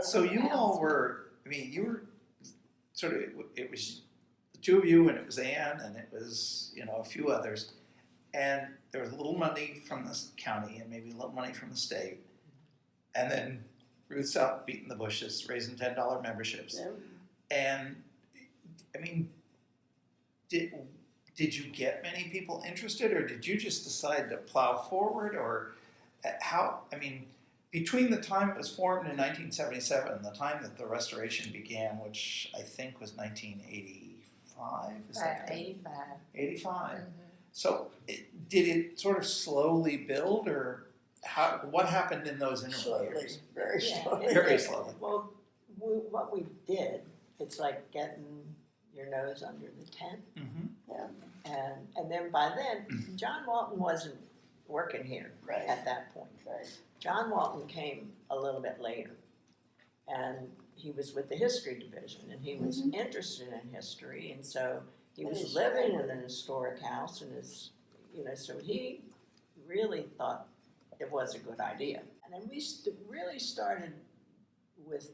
So you all were, I mean, you were sort of, it was the two of you and it was Anne and it was, a few others. And there was a little money from the county and maybe a little money from the state. And then Ruth's out beating the bushes, raising $10 memberships. Yeah. And, I mean, did you get many people interested or did you just decide to plow forward or how, I mean, between the time it was formed in 1977 and the time that the restoration began, which I think was 1985, is that correct? 85. 85. Mm-hmm. So did it sort of slowly build or what happened in those interval years? Very slowly. Very slowly. Well, what we did, it's like getting your nose under the tent. Mm-hmm. Yeah. And then by then, John Walton wasn't working here Right. at that point. Right. John Walton came a little bit later, and he was with the history division, and he was interested in history, and so he was living in an historic house, and so he really thought it was a good idea. And then we really started with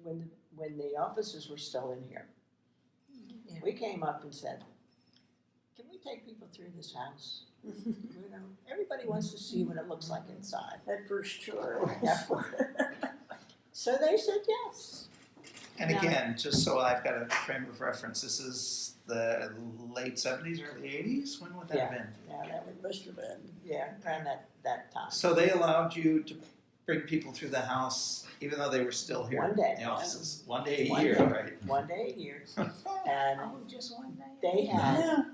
when the officers were still in here. Yeah. We came up and said, "Can we take people through this house? Everybody wants to see what it looks like inside." That first tour. So they said yes. And again, just so I've got a frame of reference, this is the late 70s, early 80s? When would that have been? Yeah, It must have been. around that time. So they allowed you to bring people through the house even though they were still here One day. in the offices? One day a One year, day. right? One day a year. And Just one day. they had, Yeah.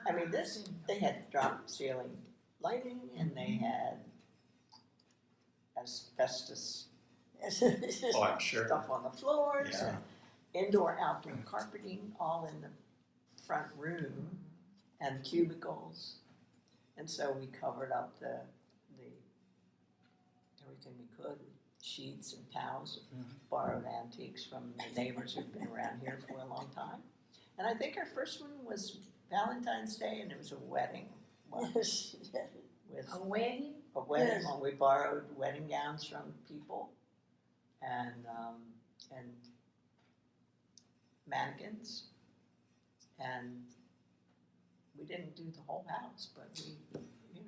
I mean, they had drop ceiling lighting, and they had asbestos Oh, I'm sure. stuff on the floors, Yeah. and indoor, outdoor carpeting, all in the front room, and cubicles. And so we covered up the everything we could, sheets and towels, borrowed antiques from the neighbors who've been around here for a long time. And I think our first one was Valentine's Day, and it was a wedding. Yes. With A wedding? a wedding, Yes. when we borrowed wedding gowns from people, and mannequins, and we didn't do the whole house, but we,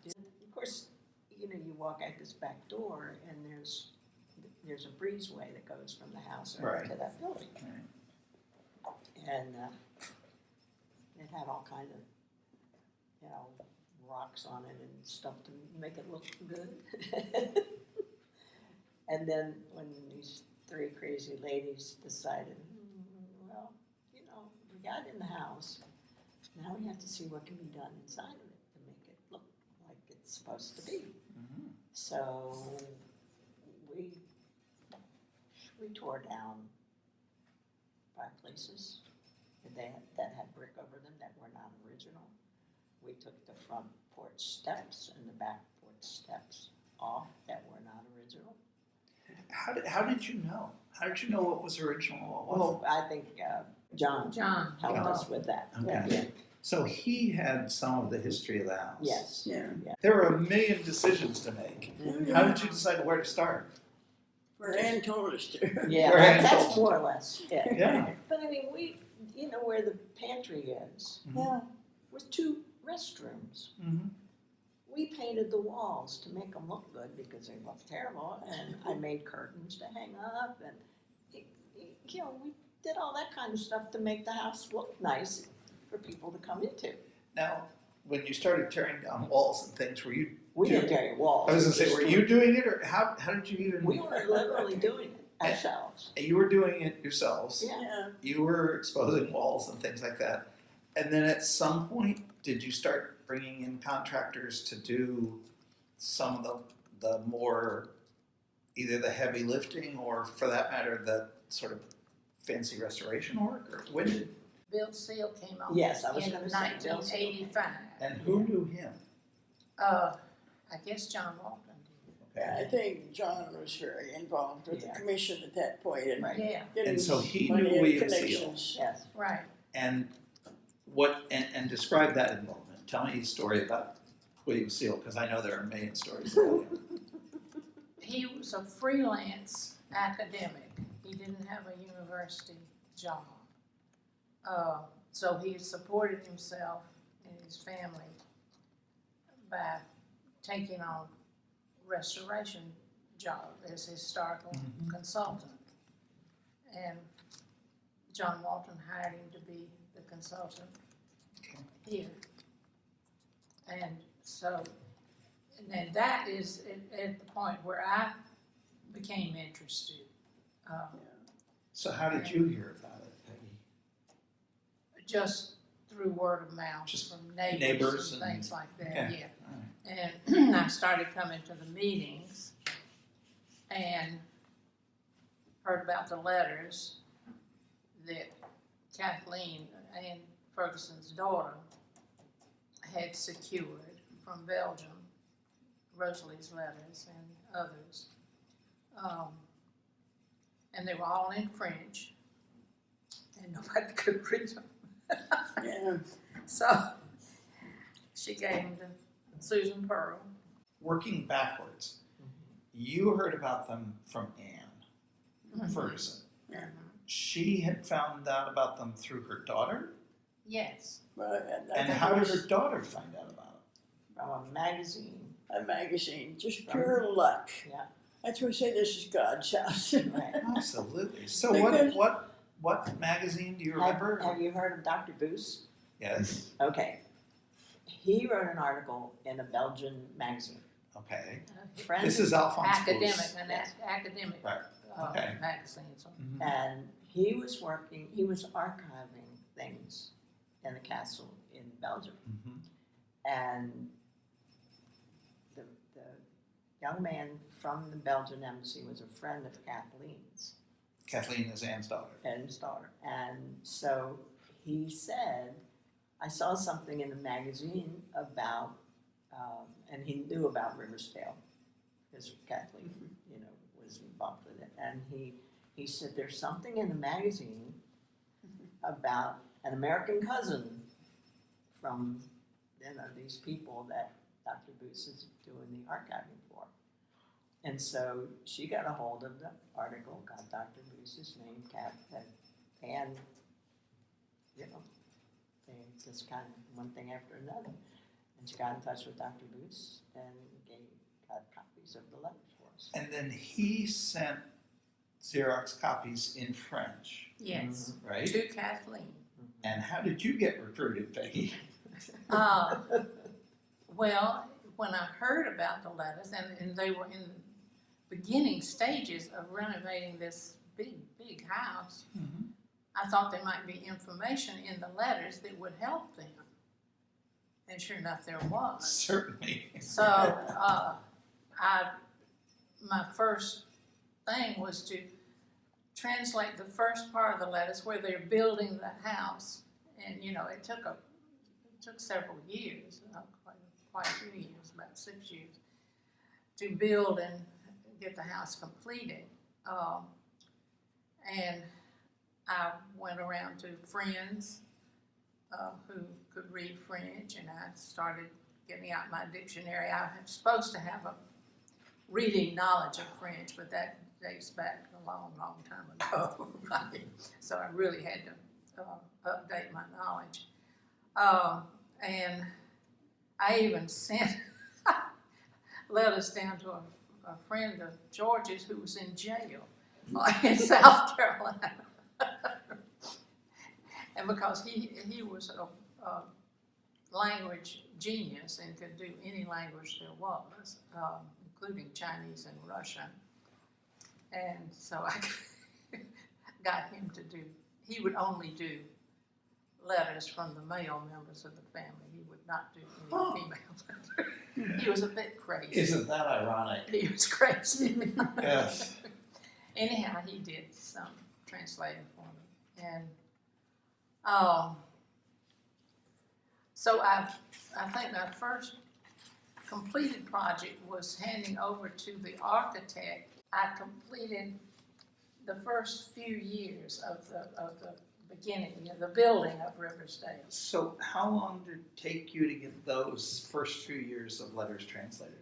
did. Of course, you walk out this back door, and there's a breezeway that goes from the house over Right. to that building, Right. and it had all kind of, rocks on it and stuff to make it look good. And then when these three crazy ladies decided, well, we got in the house, now we have to see what can be done inside of it to make it look like it's supposed to be. Mm-hmm. So we tore down 5 places that had brick over them that were not original. We took the front porch steps and the back porch steps off that were not original. How did you know? How did you know what was original and what wasn't? Well, I think John helped Yeah. us with that. Okay. Yeah. So he had some of the history of the house. Yes. Yeah. There were a million decisions to make. How did you decide where to start? Where Ann told us to. Yeah, Or Ann that's told more or less it. Yeah. But I mean, where the pantry is, Yeah. with 2 restrooms. Mm-hmm. We painted the walls to make them look good because they looked terrible, and I made curtains to hang up, and we did all that kind of stuff to make the house look nice for people to come into. Now, when you started tearing down walls and things, were you? We didn't tear walls. I was going to say, were you doing it, or how did you even? We were literally doing it ourselves. You were doing it yourselves. Yeah. Yeah. You were exposing walls and things like that. And then at some point, did you start bringing in contractors to do some of the more, either the heavy lifting or, for that matter, the sort of fancy restoration work? Or when did? Bill Seal came on Yes, I was in going to say Bill Seal. 1985. And who knew him? I guess John Walton Yeah, I think John was very involved with Yeah. the commission at that point, and Right. did. Yeah, getting And so he money knew and William Seal. connections. Yes. right. And and describe that involvement. Tell me a story about William Seal, because I know there are a million stories about him. he was a freelance academic. He didn't have a university job. So he supported himself and his family by taking on restoration job as historical consultant. And John Walton hired him to be the consultant here. And so, and that is at the point where I became interested. So how did you hear about it, Peggy? Just through word of mouth Just from neighbors neighbors and and- things like that, Okay. yeah. All right. And I started coming to the meetings and heard about the letters that Kathleen, Ann Ferguson's daughter, had secured from Belgium, Rosalie's letters and others. And they were all in French, and nobody could read them. Yeah. So she gave them to Susan Pearl. Working backwards, you heard about them from Ann Ferguson. Yeah. She had found out about them through her daughter? Yes. But I And think how it did was her daughter find out about it? From a magazine. a magazine, just pure luck. Yeah. That's why we say this is God's house. Right. Absolutely. So Because- what magazine do you remember? Have you heard of Dr. Boos? Yes. Okay. He wrote an article in a Belgian magazine. Okay. Friends This is Alphonse Academic, Boos. an Yes. academic Right. Okay. magazines. Mhm. And he was archiving things in the castle in Belgium. Mhm. And the young man from the Belgian embassy was a friend of Kathleen's Kathleen is Ann's daughter. and his daughter. And so he said, I saw something in the magazine about, and he knew about Riversdale, because Kathleen, was involved with it. And he said, there's something in the magazine about an American cousin from, these people that Dr. Boots is doing the archiving for. And so she got a hold of the article, got Dr. Boots' name, and, they just kind of one thing after another. And she got in touch with Dr. Boots and got copies of the letters for us. And then he sent Xerox copies in French, Yes, right? to Kathleen. And how did you get recruited, Peggy? Well, when I heard about the letters, and they were in the beginning stages of renovating this big house, I thought there might be information in the letters that would help them. And sure enough, there was. Certainly. So, my first thing was to translate the first part of the letters where they're building the house. And, it took several years, quite a few years, about 6 years, to build and get the house completed. And I went around to friends who could read French, and I started getting out my dictionary. I was supposed to have a reading knowledge of French, but that dates back a long time ago. So I really had to update my knowledge. And I even sent letters down to a friend of George's who was in jail in South Carolina. And because he was a language genius and could do any language there was, including Chinese and Russian. And so I got him to do, he would only do letters from the male members of the family. He would not do any female letters. He was a bit crazy. Isn't that ironic? He was crazy. Yes. Anyhow, he did some translating for me. And so I think my first completed project was handing over to the architect. I completed the first few years of the beginning, the building of Riversdale. So how long did it take you to get those first few years of letters translated?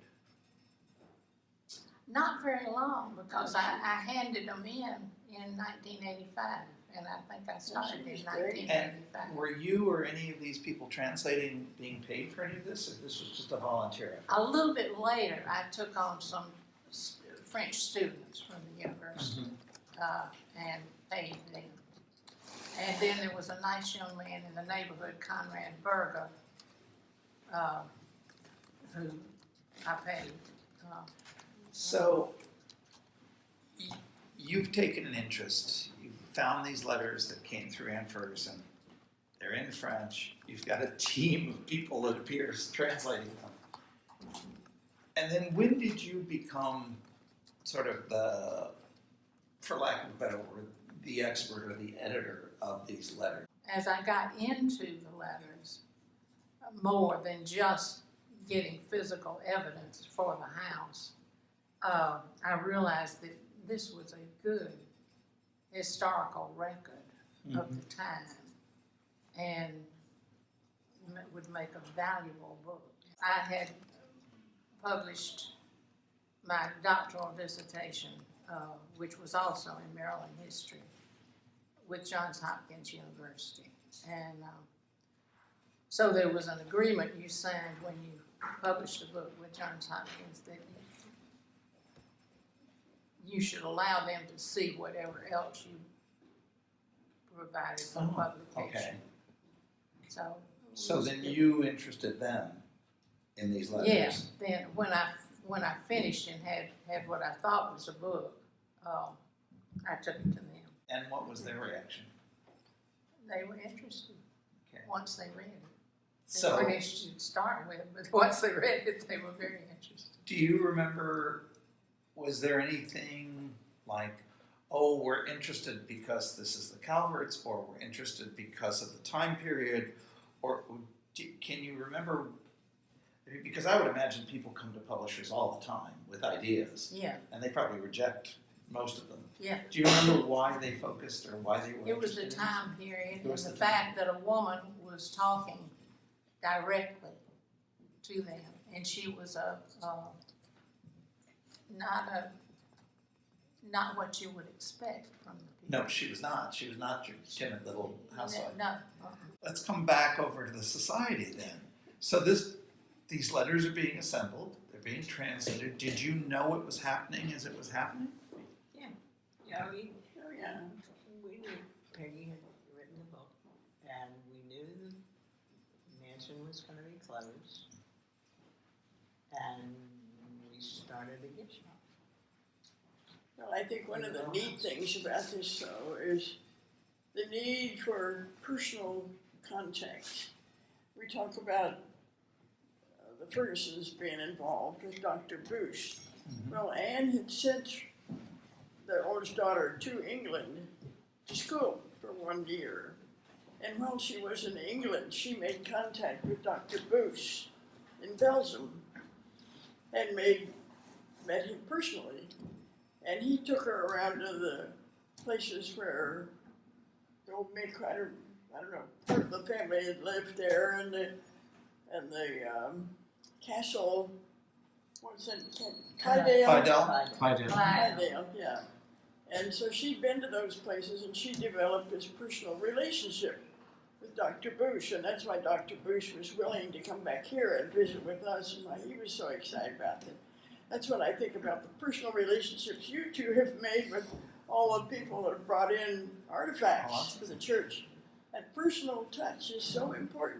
Not very long, because I handed them in 1985, and I think I started in That's great. 1985. Were you or any of these people translating being paid for any of this, or this was just a volunteer effort? A little bit later, I took on some French students from the university and paid them. And then there was a nice young man in the neighborhood, Conrad Berger, who I paid. So, you've taken an interest, you've found these letters that came through Ann Ferguson, they're in French, you've got a team of people, it appears, translating them. And then when did you become sort of the, for lack of a better word, the expert or the editor of these letters? As I got into the letters, more than just getting physical evidence for the house, I realized that this was a good historical record of the time and would make a valuable book. I had published my doctoral dissertation, which was also in Maryland history, with Johns Hopkins University. And so there was an agreement you signed when you published a book with Johns Hopkins that you should allow them to see whatever else you provided for publication. Okay. So then you interested them in these letters? Yeah, then when I finished and had what I thought was a book, I took it to them. And what was their reaction? They were interested Okay. once they read it. They So, weren't interested to start with, but once they read it, they were very interested. do you remember, was there anything like, oh, we're interested because this is the Calverts, or we're interested because of the time period, or can you remember, because I would imagine people come to publishers all the time with ideas, Yeah, and they probably reject most of them. yeah. Do you remember why they focused or why they were It was the interested in time period It and was the the fact that a woman was talking directly to them, and she was not what you would expect from the people. No, she was not. She was not your timid little housewife. No. Let's come back over to the society then. So these letters are being assembled, they're being translated. Did you know it was happening as it was happening? Yeah, Oh, yeah. we knew Peggy had written the book, and we knew the mansion was going to be closed, and we started a gift shop. Well, I think one of the neat things about this, though, is the need for personal contact. We talk about the Fergusons being involved with Dr. Bush. Well, Anne had sent the oldest daughter to England to school for 1 year. And while she was in England, she made contact with Dr. Bush in Belgium and met him personally. And he took her around to the places where the old Maycrater, I don't know, part of the family had lived there, and the castle, what was it, Hydale, yeah. And so she'd been to those places, and she developed this personal relationship with Dr. Bush, and that's why Dr. Bush was willing to come back here and visit with us, and why he was so excited about it. That's what I think about the personal relationships you two have made with all the people that have brought in artifacts for the church. That personal touch is so important.